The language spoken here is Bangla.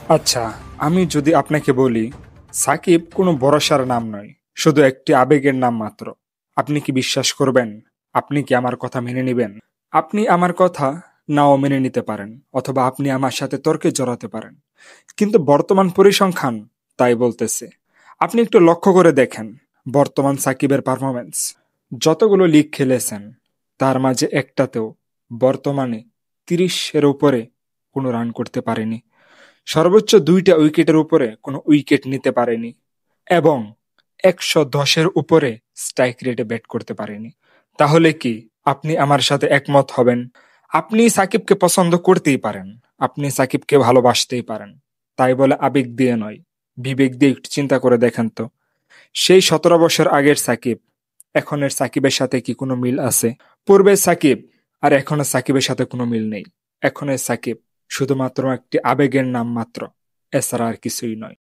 আচ্ছা, আমি যদি আপনাকে বলি সাকিব কোনো ভরসার নাম নয়, শুধু একটি আবেগের নাম মাত্র, আপনি কি বিশ্বাস করবেন? আপনি কি আমার কথা মেনে নেবেন? আপনি আমার কথা নাও মেনে নিতে পারেন, অথবা আপনি আমার সাথে তর্কে জড়াতে পারেন, কিন্তু বর্তমান পরিসংখ্যান তাই বলতেছে। আপনি একটু লক্ষ্য করে দেখেন বর্তমান সাকিবের পারফরমেন্স। যতগুলো লিগ খেলেছেন তার মাঝে একটাতেও বর্তমানে 30-এর উপরে কোনো রান করতে পারেনি। সর্বোচ্চ 2টা উইকেটের উপরে কোনো উইকেট নিতে পারেনি, এবং 110-এর উপরে স্ট্রাইক রেটে ব্যাট করতে পারেনি। তাহলে কি আপনি আমার সাথে একমত হবেন? আপনি সাকিবকে পছন্দ করতেই পারেন, আপনি সাকিবকে ভালোবাসতেই পারেন, তাই বলে আবেগ দিয়ে নয়, বিবেক দিয়ে একটু চিন্তা করে দেখেন তো, সেই 17 বছর আগের সাকিব এখনের সাকিবের সাথে কি কোনো মিল আছে? পূর্বের সাকিব আর এখনের সাকিবের সাথে কোনো মিল নেই। এখনের সাকিব শুধুমাত্র একটি আবেগের নাম মাত্র, এছাড়া আর কিছুই নয়।